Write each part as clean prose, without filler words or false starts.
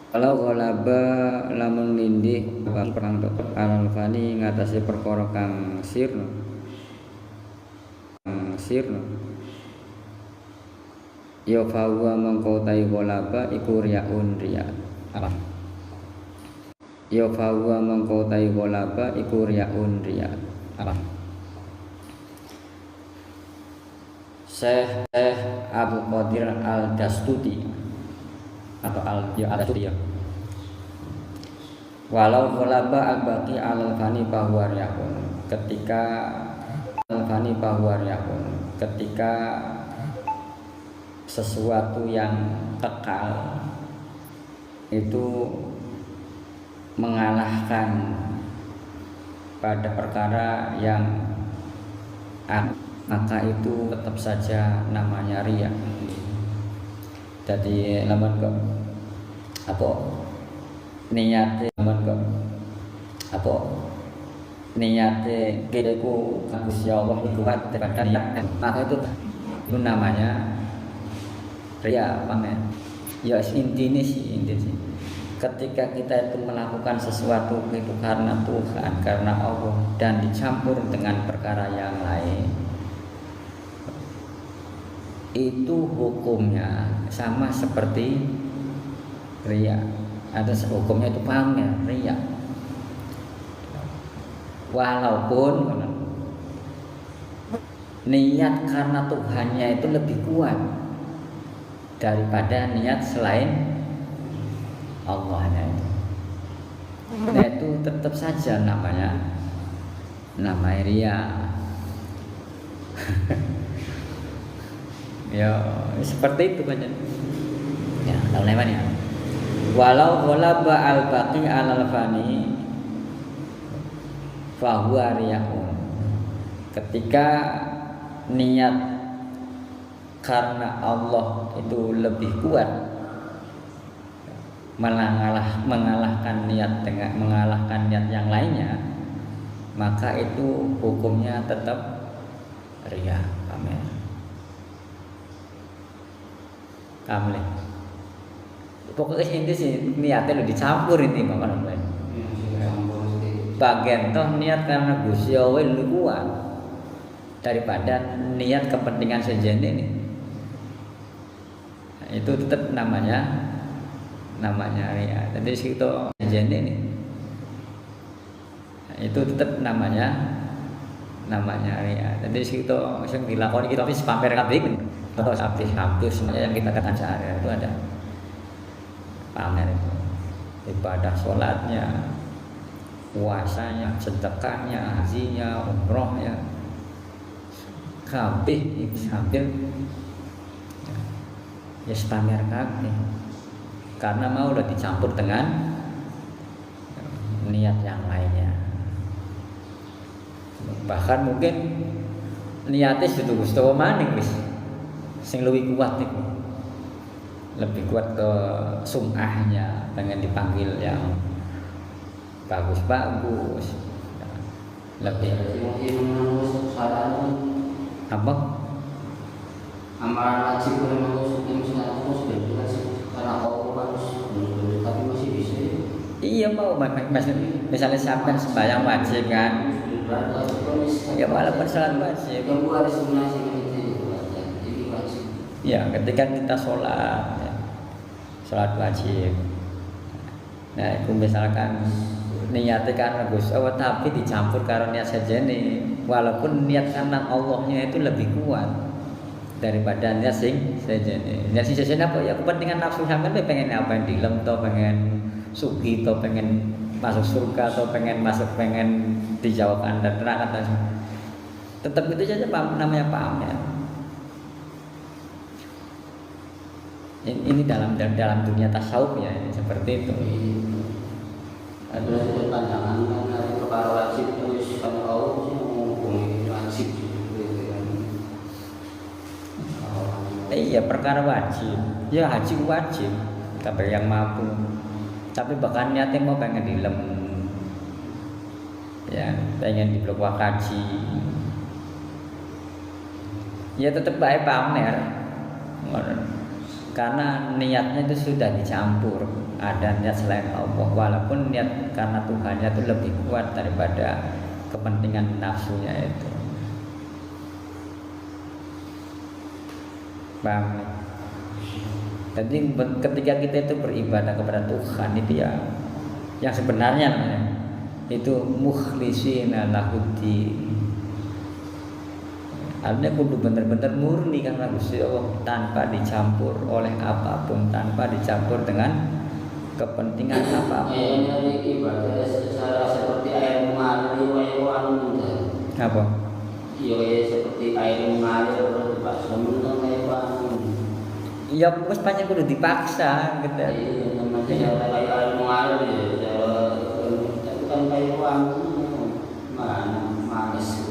Kalau ghalaba lamun lindih perang alal fani ngatasi perkara kang sirna ya fawa mengko tai ghalaba iku riyaun riya apa ya fawa mengko tai ghalaba iku riyaun riya apa Syekh Abu Qadir Al-Dastuti atau Al-Dastuti ya. Walau ghalaba al-baqi al-fani bahwa riyahun ketika al-fani bahwa riyahun ketika sesuatu yang kekal itu mengalahkan pada perkara yang maka itu tetap saja namanya riya. Jadi lamun kok apa niate lamun kok apa niate kireku Gusti Allah kuat tekan maka itu namanya riya pamer. Ya intinya sih ketika kita itu melakukan sesuatu itu karena Tuhan, karena Allah dan dicampur dengan perkara yang lain, itu hukumnya sama seperti riya. Ada hukumnya itu pamer riya. Walaupun niat karena Tuhannya itu lebih kuat daripada niat selain Allahnya itu. Nah itu tetap saja namanya riya. Ya seperti itu kan ya tahu lewat ya. Walau ghalaba al-baqi al-fani fahuwa riyahun ketika niat karena Allah itu lebih kuat mengalahkan niat yang lainnya, maka itu hukumnya tetap riya pamer. Kamle. Pokoknya inti sih niatnya lo dicampur ini makan lain. Bagian toh niat karena Gusti Allah lebih kuat daripada niat kepentingan sejenis ini. Nah, itu tetap namanya riya. Jadi situ sejenis ini. Nah, itu tetap namanya riya. Jadi situ yang dilakoni kita habis pamer kabeh atau hampir semuanya yang kita katakan sehari itu ada pamer itu. Ibadah sholatnya, puasanya, sedekahnya, hajinya, umrohnya, kabeh itu hampir ya pamer kabeh karena mau udah dicampur dengan niat yang lainnya. Bahkan mungkin niatnya sudah Gusti maning wis sing lebih kuat nih, lebih kuat ke sum'ahnya, pengen dipanggil yang bagus-bagus, lebih apa? Amalan wajib memang sudah karena Allah harus tapi masih bisa. Iya mau misalnya siapa sembahyang wajib kan? Ya walaupun salat wajib. Yang harus menasihkan itu. Ya, ketika kita sholat wajib. Nah, itu misalkan niatnya karena Gusti Allah tapi dicampur karena niat sejenis. Walaupun niat karena Allahnya itu lebih kuat daripada niat sing sejenis. Niat sing sejenis apa ya kepentingan nafsu sampean pengen apa yang dilem to pengen sugih to pengen masuk surga atau pengen dijawab Anda neraka. Tetap itu saja namanya pamer. Ini dalam dunia tasawuf ya seperti itu. Ada pandangan dari perkara wajib terus kan Allah menghubungi wajib Iya perkara wajib. Ya haji wajib kabeh yang mampu. Tapi bahkan niatnya mau pengen dilem, ya pengen diblok haji. Ya tetap baik pamer. karena niatnya itu sudah dicampur, ada niat selain Allah, walaupun niat karena Tuhannya itu lebih kuat daripada kepentingan nafsunya itu. Paham? Jadi ketika kita itu beribadah kepada Tuhan itu ya yang sebenarnya namanya itu mukhlishina lahuddin. Artinya kudu benar-benar murni karena Gusti Allah, tanpa dicampur oleh apapun, tanpa dicampur dengan kepentingan apapun. Ini ibadah seperti air mengalir Apa? Iya seperti air mengalir dipaksa menang kayak Ya wis pancen kudu dipaksa gitu. Iya namanya kayak air mengalir ya. Tapi kan kayak mana manis.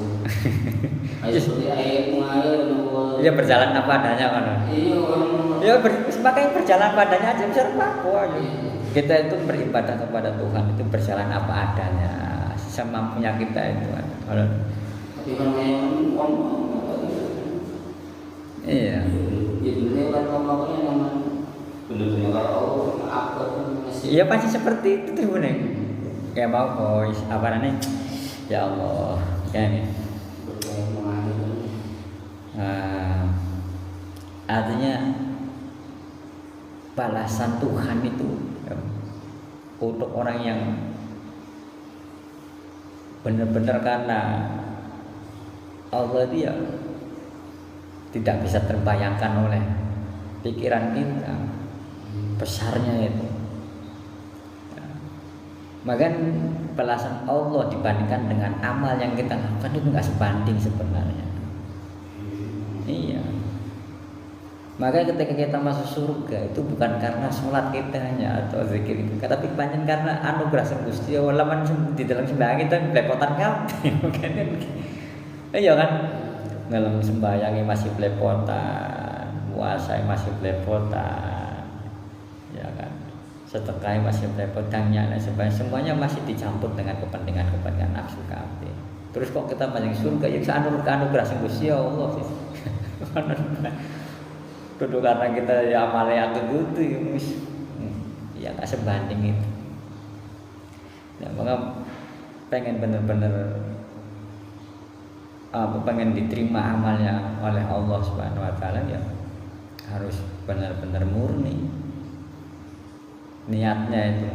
Seperti air mengalir. Ya berjalan apa adanya kan. Iya. Ya makanya berjalan padanya aja bisa aku aja. Kita itu beribadah kepada Tuhan itu berjalan apa adanya, semampunya kita itu. Tapi kan iya. Ini kan ngomongnya memang benar-benar kalau apa Iya pasti seperti itu tuh bener. Ya mau boys, apa namanya? Ya Allah, kayak artinya balasan Tuhan itu untuk orang yang benar-benar karena Allah dia tidak bisa terbayangkan oleh pikiran kita besarnya itu. Maka balasan Allah dibandingkan dengan amal yang kita lakukan itu nggak sebanding sebenarnya. Iya. Maka ketika kita masuk surga itu bukan karena sholat kita hanya atau zikir kita, tapi banyak karena anugerah sang Gusti Allah di dalam sembahyang kita belepotan kabeh. Iya kan? Dalam sembahyang masih belepotan, puasa masih belepotan, ya kan? Sedekah masih belepotan, dan sebagainya, semuanya masih dicampur dengan kepentingan nafsu kabeh. Terus kok kita banyak surga? Ya anugerah sang Gusti Allah sih. Kudu karena kita ya amalnya aku gitu ya nggak sebanding itu. Ya maka pengen bener-bener pengen diterima amalnya oleh Allah Subhanahu Wa Taala ya harus benar-benar murni niatnya itu.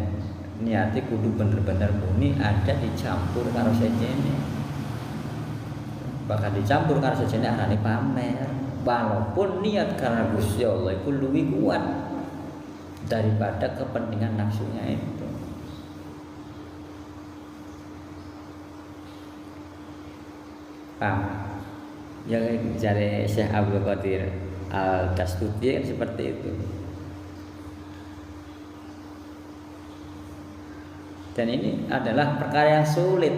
Niatnya kudu bener-bener murni, ada dicampur karo sejene. Bakal dicampur karo sejene arane pamer. Walaupun niat karena Gusti Allah itu lebih kuat daripada kepentingan nafsunya itu. Yang dari Syekh Abdul Qadir Al-Dastuti kan seperti itu. Dan ini adalah perkara yang sulit.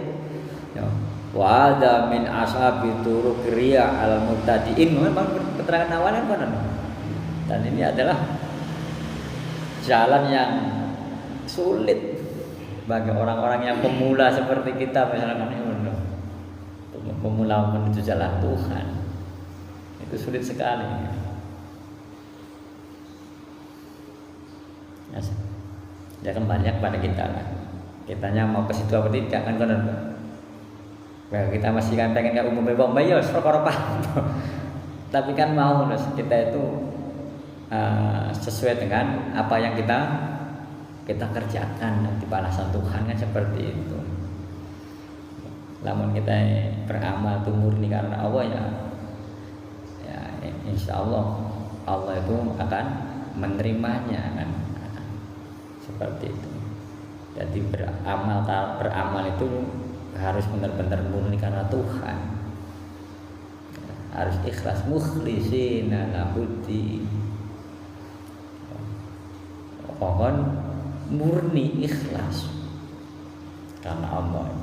Ya. Wa ada min ashabi turuq riya al mubtadiin, memang keterangan awalnya kan. Dan ini adalah jalan yang sulit bagi orang-orang yang pemula seperti kita, misalkan pemula menuju jalan Tuhan. Itu sulit sekali. Ya kembali kepada kita lah. Kitanya mau ke situ apa tidak kan konon. Well, kita masih kan pengen kayak umum bebong bayo perkara paham. Tapi kan mau kita itu sesuai dengan apa yang kita kerjakan, nanti balasan Tuhan kan seperti itu. Namun kita beramal itu murni karena Allah ya insya Allah itu akan menerimanya kan seperti itu. Jadi beramal itu harus benar-benar murni karena Tuhan, harus ikhlas, mukhlishina lahuddin, mohon murni ikhlas karena Allah.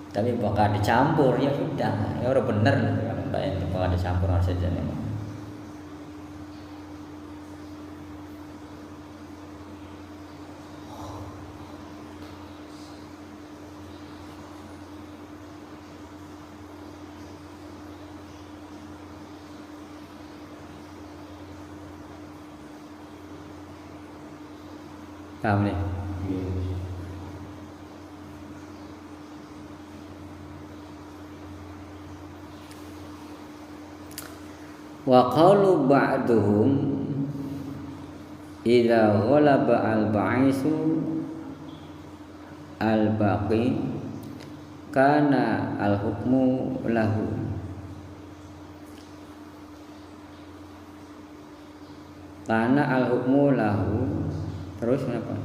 Tapi bakal dicampur ya sudah, ya udah bener kalau itu bakal dicampur harus saja nih. Paham nih? Wa qalu ba'duhum idza ghalaba al-ba'isu al-baqi kana al-hukmu lahu. Kana al-hukmu lahu. Terus apa?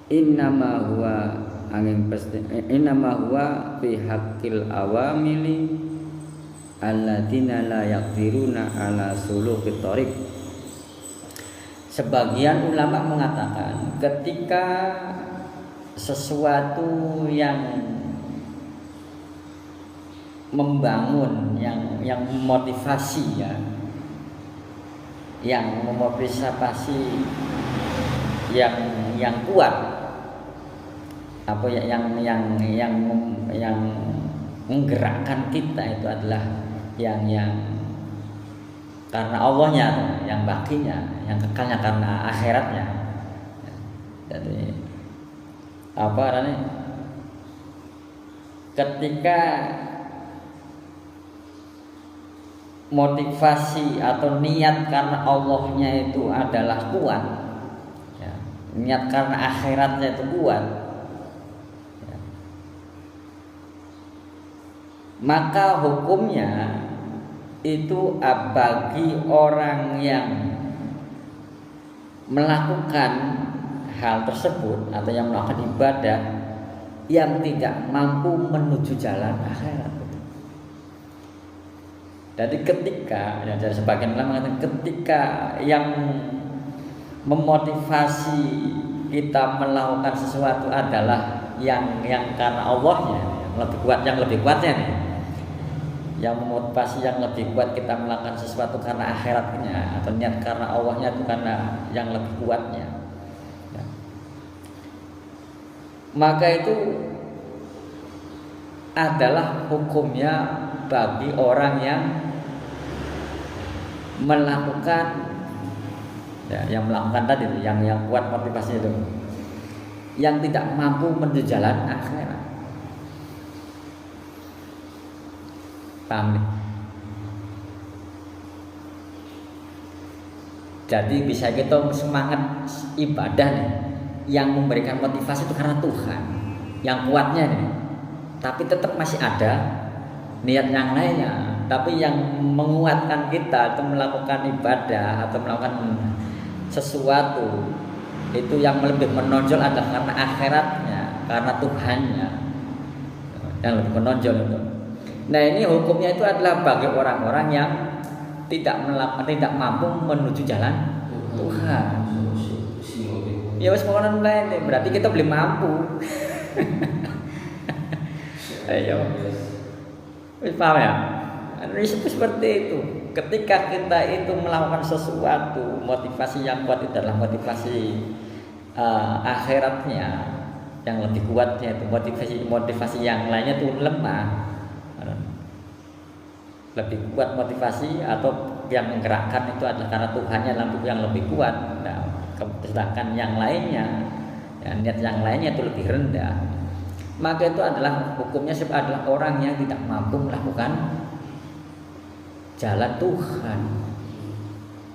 Innama huwa angin pasti innama huwa fi haqqil awamili alladzina la yaqdiruna ala suluki thariq. Sebagian ulama mengatakan ketika sesuatu yang membangun, yang memotivasi ya, yang memotivasi yang kuat, apa ya, yang menggerakkan kita itu adalah yang karena Allahnya, yang bakinya, yang kekalnya karena akhiratnya. Jadi apa namanya? Ketika motivasi atau niat karena Allahnya itu adalah kuat, ya, niat karena akhiratnya itu kuat, ya, maka hukumnya itu bagi orang yang melakukan hal tersebut atau yang melakukan ibadah yang tidak mampu menuju jalan akhirat. Jadi ketika, ya, dari sebagian ulama mengatakan ketika yang memotivasi kita melakukan sesuatu adalah yang karena Allahnya, yang lebih kuatnya nih. Yang memotivasi yang lebih kuat kita melakukan sesuatu karena akhiratnya atau niat karena Allahnya itu karena yang lebih kuatnya, ya. Maka itu adalah hukumnya bagi orang yang melakukan, ya, yang melakukan tadi yang kuat motivasi itu, yang tidak mampu menuju jalan akhirat. Paham nih? Jadi bisa kita semangat ibadah nih, yang memberikan motivasi itu karena Tuhan, yang kuatnya nih. Tapi tetap masih ada niat yang lainnya. Tapi yang menguatkan kita untuk melakukan ibadah atau melakukan sesuatu itu yang lebih menonjol adalah karena akhiratnya, karena Tuhannya, yang lebih menonjol itu. Nah, ini hukumnya itu adalah bagi orang-orang yang tidak mampu menuju jalan Tuhan. Ya wes pokoknya lain, berarti kita belum mampu. Ayo, wes paham ya? Seperti itu. Ketika kita itu melakukan sesuatu, motivasi yang kuat itu adalah motivasi akhiratnya, yang lebih kuatnya itu motivasi yang lainnya itu lemah. Lebih kuat motivasi atau yang menggerakkan itu adalah karena Tuhannya yang lebih kuat. Nah, sedangkan yang lainnya, ya, niat yang lainnya itu lebih rendah. Maka itu adalah hukumnya adalah orang yang tidak mampu melakukan jalan Tuhan.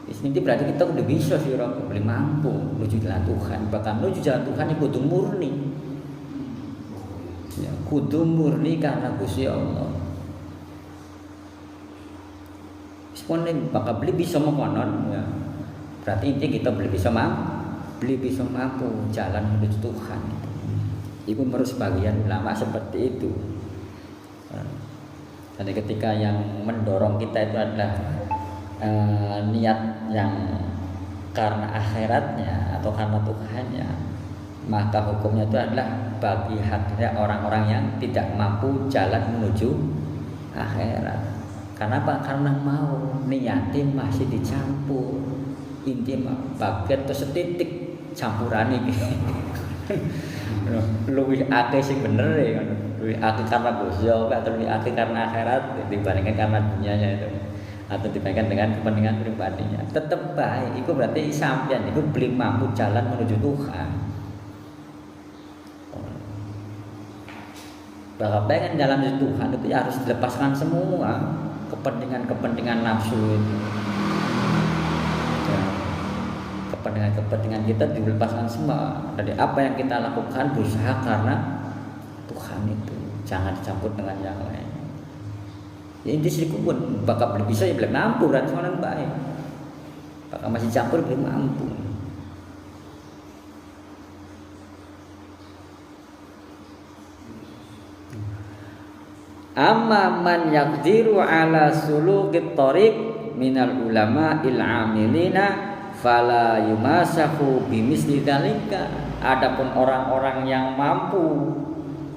Ini berarti kita udah bisa sih orang boleh mampu menuju jalan Tuhan. Bahkan menuju jalan Tuhan itu kudu murni. Ya, kudu murni karena Gusti Allah. Semuanya bakal beli bisa mengkonon, ya. Berarti intinya kita beli bisa mampu jalan menuju Tuhan. Itu menurut sebagian ulama seperti itu. Jadi ketika yang mendorong kita itu adalah niat yang karena akhiratnya atau karena Tuhannya, maka hukumnya itu adalah bagi haknya orang-orang yang tidak mampu jalan menuju akhirat. Karena apa? Karena mau niatin masih dicampur, intinya bagian atau setitik campuran ini. Luwih akeh sing bener ya, luwih akeh karena Gusti Allah atau luwih akeh karena akhirat dibandingkan karena dunianya itu. atau dibandingkan dengan kepentingan pribadinya, tetap baik. Itu berarti sampean itu belum mampu jalan menuju Tuhan. Bahwa pengen jalan menuju Tuhan itu ya harus dilepaskan semua kepentingan nafsu itu. Ya, kepentingan kita dilepaskan semua. Dari apa yang kita lakukan berusaha karena Tuhan itu, jangan dicampur dengan yang lain. Ya ini sih pun bakal belum bisa ya belum mampu dan soalnya baik. Bakal masih campur belum mampu. Amma man yaqdiru ala sulukit thariq minal ulama il amilina fala yumasahu bimisli dzalika. Adapun orang-orang yang mampu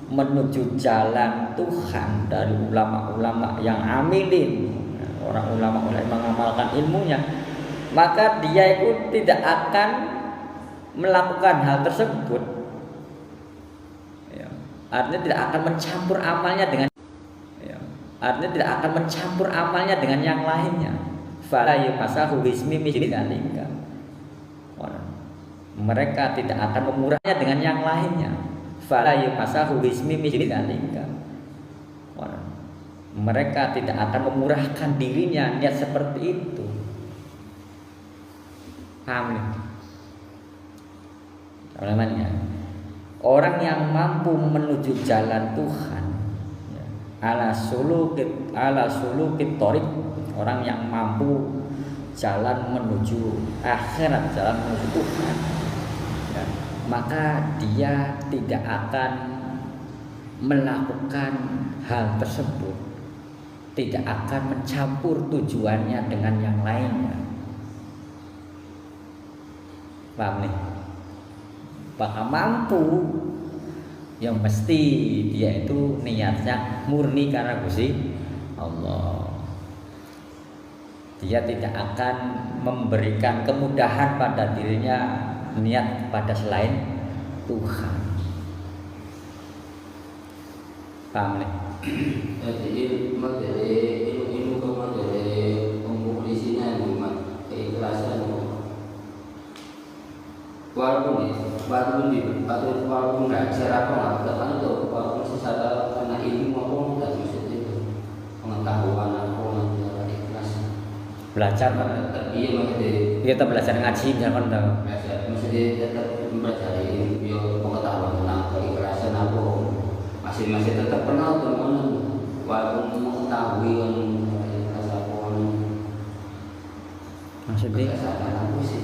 menuju jalan Tuhan dari ulama-ulama yang amilin, orang ulama-ulama yang mengamalkan ilmunya, maka dia itu tidak akan melakukan hal tersebut. Ya, artinya tidak akan mencampur amalnya dengan, ya, artinya tidak akan mencampur amalnya dengan yang lainnya. Fala yumasahu bismi misli dzalika. Mereka tidak akan memurahnya dengan yang lainnya. Fala yumasahu bismi misli dzalika. Mereka tidak akan memurahkan dirinya niat seperti itu. Paham nih? Namanya orang yang mampu menuju jalan Tuhan, ya, ala sulukit thariq, orang yang mampu jalan menuju akhirat, jalan menuju Tuhan, ya, maka dia tidak akan melakukan hal tersebut, tidak akan mencampur tujuannya dengan yang lainnya. Paham nih? Bahkan mampu, yang mesti dia itu niatnya murni karena Gusti Allah. Dia tidak akan memberikan kemudahan pada dirinya niat pada selain Tuhan. Paham nih? Jadi ilmu dari pempublisinya keikhlasan. Walaupun belajar apa nggak kan tuh, walaupun secara karena ilmu apa nggak maksud itu pengetahuan apa nggak ikhlas. Belajar Iya maksudnya. kita belajar ngaji jangan tahu. Belajar maksudnya tetap mempelajari pengetahuan tentang keikhlasan apa. Masih tetap kenal teman, walaupun mengetahui ikhlas apa. Maksudnya? Apa sih?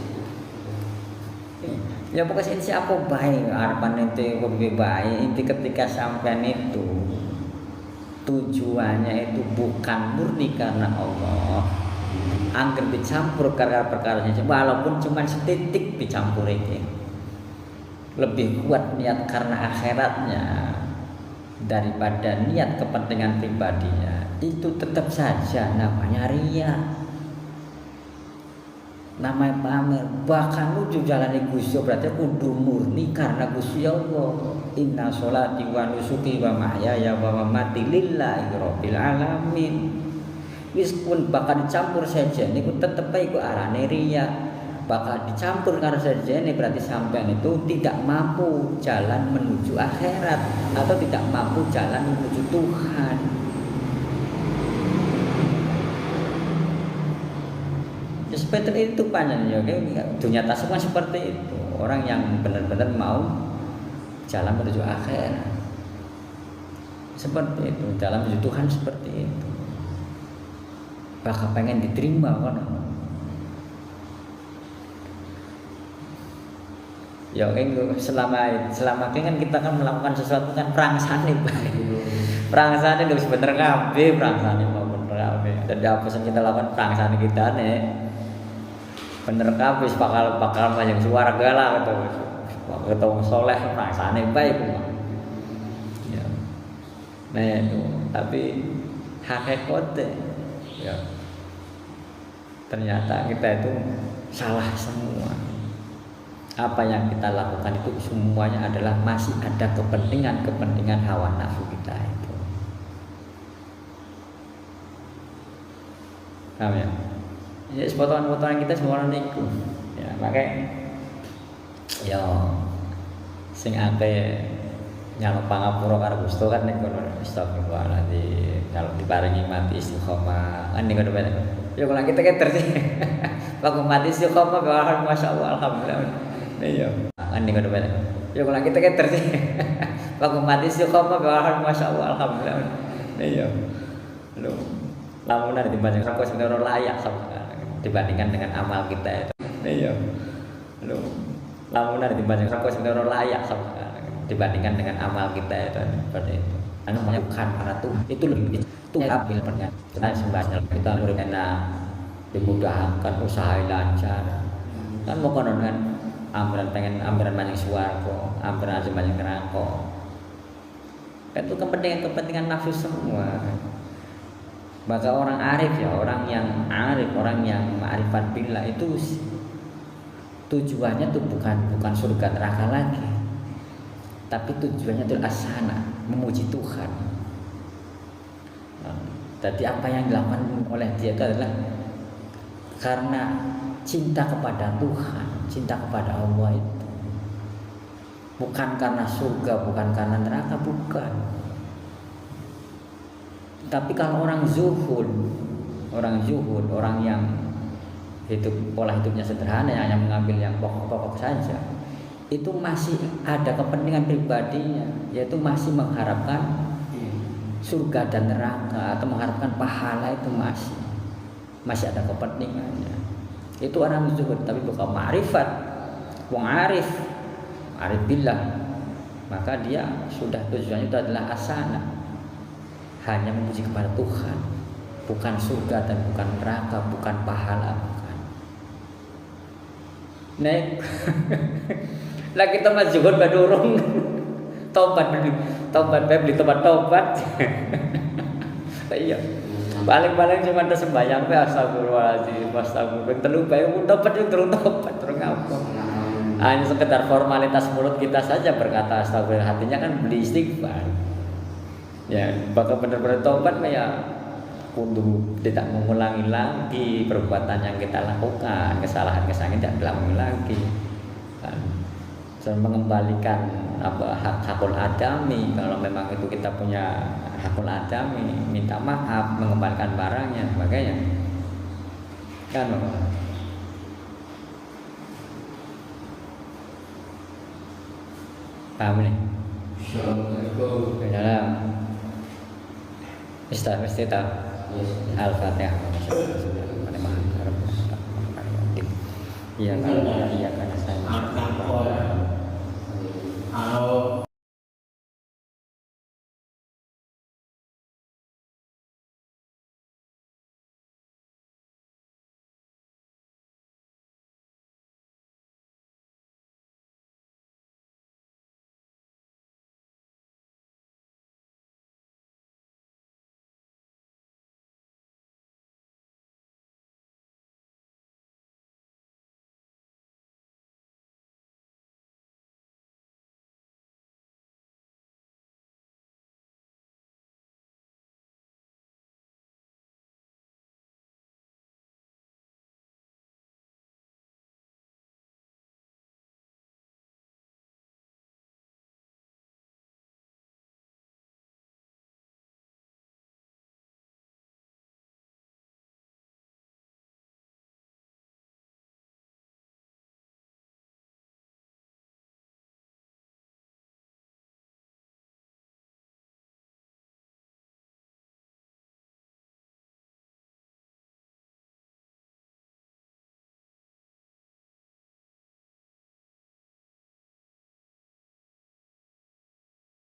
Ya pokoknya siapa baik harapan itu lebih baik. Inti ketika sampean itu tujuannya itu bukan murni karena Allah, angger dicampur perkara-perkaranya, walaupun cuma setitik dicampur itu, lebih kuat niat karena akhiratnya daripada niat kepentingan pribadinya, itu tetap saja namanya riya, namanya pamer. Bahkan menuju jalan Gusti berarti kudu murni karena Gusti Allah. Inna sholati wa nusuki wa mahyaya wa mamati lillahi rabbil alamin. Wis pun bakal dicampur saja niku tetep iku arane riya. Bakal dicampur karena saja ini berarti sampean itu tidak mampu jalan menuju akhirat atau tidak mampu jalan menuju Tuhan. Ya seperti itu panjangnya, dunia tasawuf seperti itu. Orang yang benar-benar mau jalan menuju akhirat seperti itu, jalan menuju Tuhan seperti itu. Bahkan pengen diterima kan. Ya selama kan kita kan melakukan sesuatu kan perangsane baik. Perangsane nggak bisa bener kabeh, perangsane mau bener kabeh. Jadi apa yang kita lakukan perangsane kita nih bener kabeh bakal banyak suarga lah gitu. Ketemu soleh perangsane baik. Ya. Nah itu, tapi hakikatnya ya ternyata kita itu salah semua. Apa yang kita lakukan itu semuanya adalah masih ada kepentingan hawa nafsu kita itu. paham ya? Ya potongan-potongan kita semua niku. Ya, makanya ya sing akeh nyaluk pangapura karo Gusti kan nek kono astagfirullahaladzim kalau diparingi mati istiqomah kan nek kono ya kalau kita keter sih waktu mati istiqomah bahkan masyaallah alhamdulillah iya kan nek kono ya kalau kita keter sih waktu mati istiqomah bahkan masyaallah alhamdulillah iya lho lamunan dibanding kok sebenarnya layak dibandingkan dengan amal kita itu iya lho lamunan dibanding kok sebenarnya layak dibandingkan dengan amal kita itu seperti itu. Anu bukan karena tuh itu lebih ambil pernyataan sembahnya kita murid enak dimudahkan usaha lancar kan mau konon kan ambilan pengen ambilan banyak suarco ambilan banyak neraka kan itu kepentingan nafsu semua. Maka orang arif ya orang yang arif orang yang ma'rifat billah itu tujuannya tuh bukan surga neraka lagi, tapi tujuannya itu asana, memuji Tuhan. Jadi apa yang dilakukan oleh dia itu adalah karena cinta kepada Tuhan, cinta kepada Allah itu. Bukan karena surga, bukan karena neraka, bukan. Tapi kalau orang zuhud, orang yang pola hidupnya sederhana, yang hanya mengambil yang pokok-pokok saja, itu masih ada kepentingan pribadinya, yaitu masih mengharapkan surga dan neraka atau mengharapkan pahala, itu masih ada kepentingannya. Itu orang zuhud, tapi bukan ma'rifat. Wong arif billah, maka dia sudah tujuannya itu adalah asana, hanya memuji kepada Tuhan, bukan surga dan bukan neraka, bukan pahala, bukan. Nek lah kita mah zuhud badurung tobat beli tobat iya paling cuma sembahyang pe astagfirullahaladzim telu bae tobat yo terus tobat terus ngapa hanya sekedar formalitas mulut kita saja berkata astagfirullah, hatinya kan beli istighfar ya. Bakal benar-benar tobat ya kudu tidak mengulangi lagi perbuatan yang kita lakukan, kesalahan-kesalahan tidak diulangi lagi kan. Dan mengembalikan hakul adami, kalau memang itu kita punya hakul adami, minta maaf, mengembalikan barangnya, sebagainya kan. Paham nih? Assalamualaikum. Istitaah Al-Fatihah. Iya, iya.